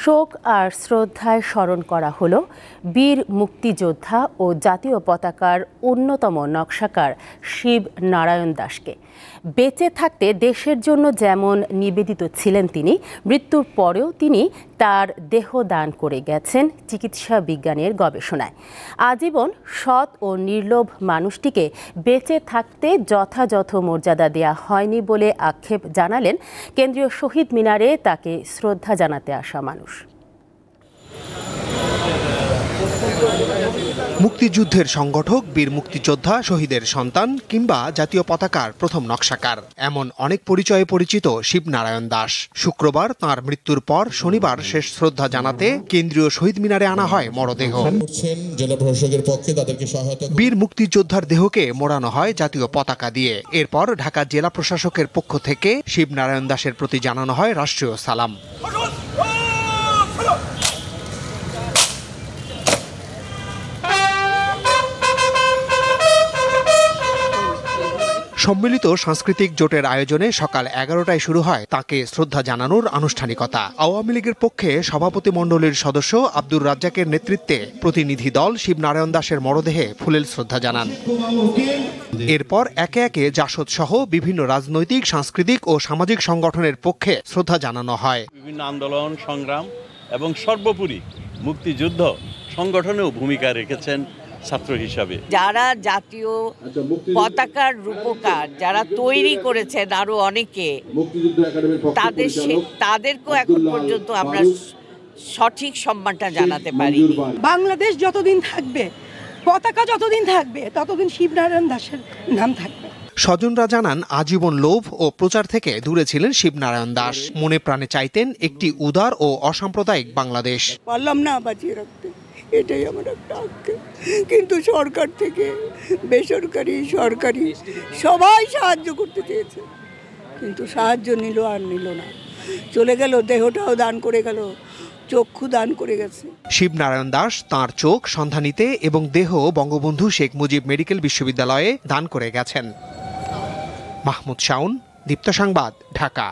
শোক আর শ্রদ্ধায় স্মরণ করা হলো বীর মুক্তিযোদ্ধা ও জাতীয় পতাকার অন্যতম নকশাকার শিব নারায়ণ দাসকে। বেঁচে থাকতে দেশের জন্য যেমন নিবেদিত ছিলেন তিনি, মৃত্যুর পরেও তিনি তার দেহ দান করে গেছেন চিকিৎসা বিজ্ঞানের গবেষণায়। আজীবন সৎ ও নির্লোভ মানুষটিকে বেঁচে থাকতে যথাযথ মর্যাদা দেয়া হয়নি বলে আক্ষেপ জানালেন কেন্দ্রীয় শহীদ মিনারে তাকে শ্রদ্ধা জানাতে আসা মানুষ। মুক্তিযুদ্ধের সংগঠক, বীর মুক্তিযোদ্ধা, শহীদের সন্তান কিংবা জাতীয় পতাকার প্রথম নকশাকার, এমন অনেক পরিচয়ে পরিচিত শিবনারায়ণ দাস। শুক্রবার তাঁর মৃত্যুর পর শনিবার শেষ শ্রদ্ধা জানাতে কেন্দ্রীয় শহীদ মিনারে আনা হয় মরদেহ। বীর মুক্তিযোদ্ধার দেহকে মোড়ানো হয় জাতীয় পতাকা দিয়ে। এরপর ঢাকা জেলা প্রশাসকের পক্ষ থেকে শিবনারায়ণ দাসের প্রতি জানানো হয় রাষ্ট্রীয় সালাম। সম্মিলিত সাংস্কৃতিক জোটের আয়োজনে সকাল 11টায় শুরু হয় তাকে শ্রদ্ধা জানানোর আনুষ্ঠানিকতা। আওয়ামী লীগের পক্ষে সভাপতি মণ্ডলীর সদস্য আব্দুর রাজ্জাকের নেতৃত্বে প্রতিনিধি দল শিবনারায়ণ দাসের মরদেহে ফুলেল শ্রদ্ধা জানান। এরপর একে একে জাসদ সহ বিভিন্ন রাজনৈতিক, সাংস্কৃতিক ও সামাজিক সংগঠনের পক্ষে শ্রদ্ধা জানানো হয়। বিভিন্ন আন্দোলন, সংগ্রাম এবং সর্বোপরি মুক্তিযুদ্ধ সংগঠনেও ভূমিকা রেখেছেন ছাত্র হিসাবে। যারা জাতীয় পতাকার রূপকার, যারা তৈরি করেছেন আরো অনেকে, তাদেরকেও এখন পর্যন্ত আমরা সঠিক সম্মানটা জানাতে পারিনি। বাংলাদেশ যতদিন থাকবে, পতাকা যতদিন থাকবে, ততদিন শিবনারায়ণ দাসের নাম থাকবে। স্বজনরা জানান, আজীবন লোভ ও প্রচার থেকে দূরে ছিলেন শিবনারায়ণ দাস। মনে প্রাণে চাইতেন একটি উদার ও অসাম্প্রদায়িক বাংলাদেশ। পারলাম না বাঁচিয়ে রাখতে, এটাই আমার একটা আক্ষেপ। কিন্তু সরকার থেকে বেসরকারি, সরকারি সবাই সাহায্য করতে চেয়েছে, কিন্তু সাহায্য নিল আর নিল না, চলে গেল। দেহটাও দান করে গেল, চক্ষু দান করে গেছে। শিবনারায়ণ দাস তাঁর চোখ, সন্ধানীতে এবং দেহ বঙ্গবন্ধু শেখ মুজিব মেডিকেল বিশ্ববিদ্যালয়ে দান করে গেছেন। মাহমুদ শাওন, দীপ্ত সংবাদ, ঢাকা।